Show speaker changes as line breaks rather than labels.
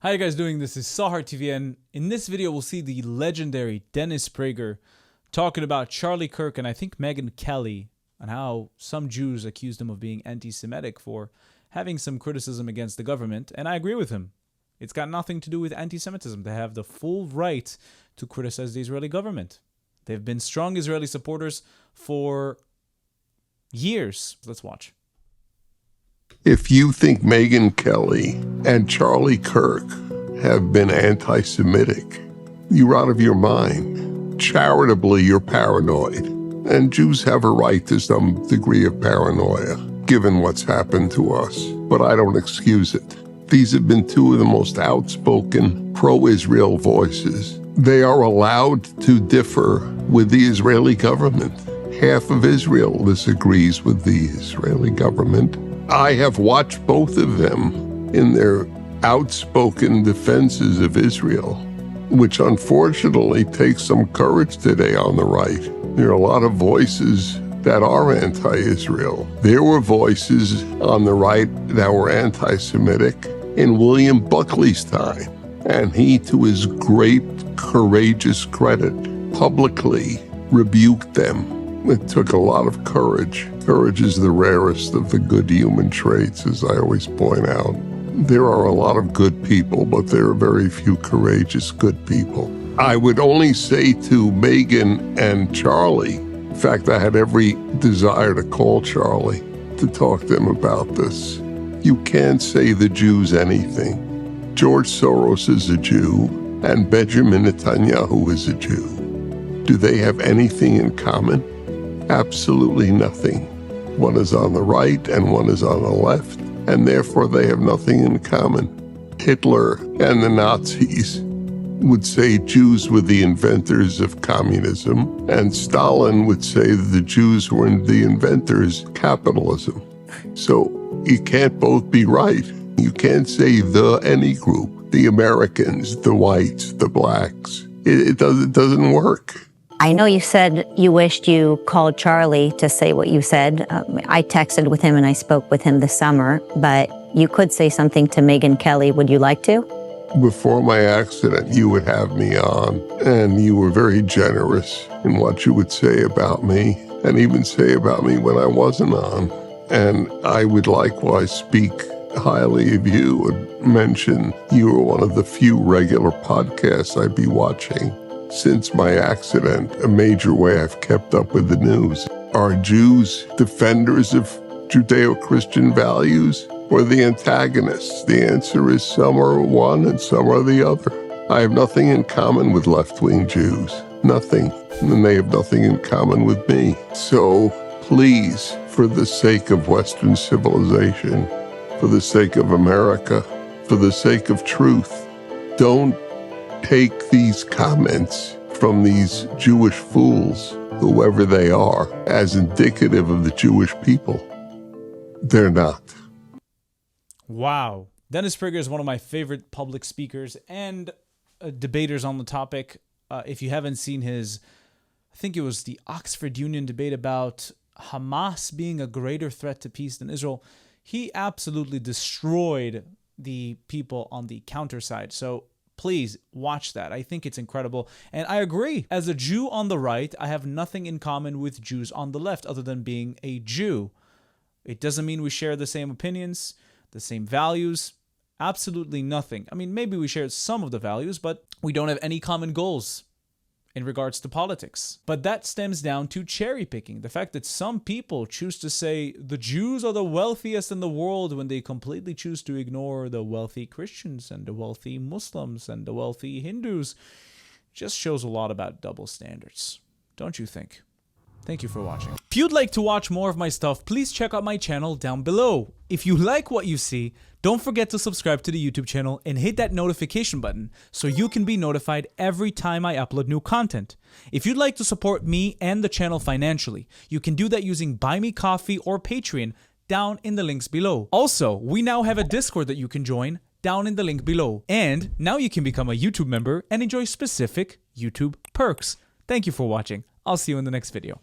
How you guys doing? This is Sahar TV, and in this video we'll see the legendary Dennis Prager talking about Charlie Kirk and I think Megyn Kelly and how some Jews accused him of being anti-Semitic for having some criticism against the government, and I agree with him. It's got nothing to do with anti-Semitism. They have the full right to criticize the Israeli government. They've been strong Israeli supporters for years. Let's watch.
If you think Megyn Kelly and Charlie Kirk have been anti-Semitic, you're out of your mind. Charitably, you're paranoid. And Jews have a right to some degree of paranoia, given what's happened to us. But I don't excuse it. These have been two of the most outspoken pro-Israel voices. They are allowed to differ with the Israeli government. Half of Israel disagrees with the Israeli government. I have watched both of them in their outspoken defenses of Israel, which unfortunately takes some courage today on the right. There are a lot of voices that are anti-Israel. There were voices on the right that were anti-Semitic in William Buckley's time, and he, to his great courageous credit, publicly rebuked them. It took a lot of courage. Courage is the rarest of the good human traits, as I always point out. There are a lot of good people, but there are very few courageous good people. I would only say to Megyn and Charlie, in fact, I had every desire to call Charlie to talk to him about this. You can't say the Jews anything. George Soros is a Jew, and Benjamin Netanyahu is a Jew. Do they have anything in common? Absolutely nothing. One is on the right and one is on the left, and therefore they have nothing in common. Hitler and the Nazis would say Jews were the inventors of communism, and Stalin would say that the Jews were the inventors of capitalism. So you can't both be right. You can't say the any group, the Americans, the whites, the blacks. It doesn't work.
I know you said you wished you called Charlie to say what you said. I texted with him and I spoke with him this summer, but you could say something to Megyn Kelly. Would you like to?
Before my accident, you would have me on, and you were very generous in what you would say about me, and even say about me when I wasn't on. And I would likewise speak highly of you and mention you were one of the few regular podcasts I'd be watching. Since my accident, a major way I've kept up with the news. Are Jews defenders of Judeo-Christian values or the antagonists? The answer is some are one and some are the other. I have nothing in common with left-wing Jews. Nothing. And they have nothing in common with me. So please, for the sake of Western civilization, for the sake of America, for the sake of truth, don't take these comments from these Jewish fools, whoever they are, as indicative of the Jewish people. They're not.
Wow. Dennis Prager is one of my favorite public speakers and debaters on the topic. If you haven't seen his, I think it was the Oxford Union debate about Hamas being a greater threat to peace than Israel, he absolutely destroyed the people on the counter side. So please watch that. I think it's incredible. And I agree. As a Jew on the right, I have nothing in common with Jews on the left other than being a Jew. It doesn't mean we share the same opinions, the same values. Absolutely nothing. I mean, maybe we share some of the values, but we don't have any common goals in regards to politics. But that stems down to cherry picking. The fact that some people choose to say the Jews are the wealthiest in the world when they completely choose to ignore the wealthy Christians and the wealthy Muslims and the wealthy Hindus just shows a lot about double standards. Don't you think? Thank you for watching. If you'd like to watch more of my stuff, please check out my channel down below. If you like what you see, don't forget to subscribe to the YouTube channel and hit that notification button so you can be notified every time I upload new content. If you'd like to support me and the channel financially, you can do that using Buy Me Coffee or Patreon down in the links below. Also, we now have a Discord that you can join down in the link below. And now you can become a YouTube member and enjoy specific YouTube perks. Thank you for watching. I'll see you in the next video.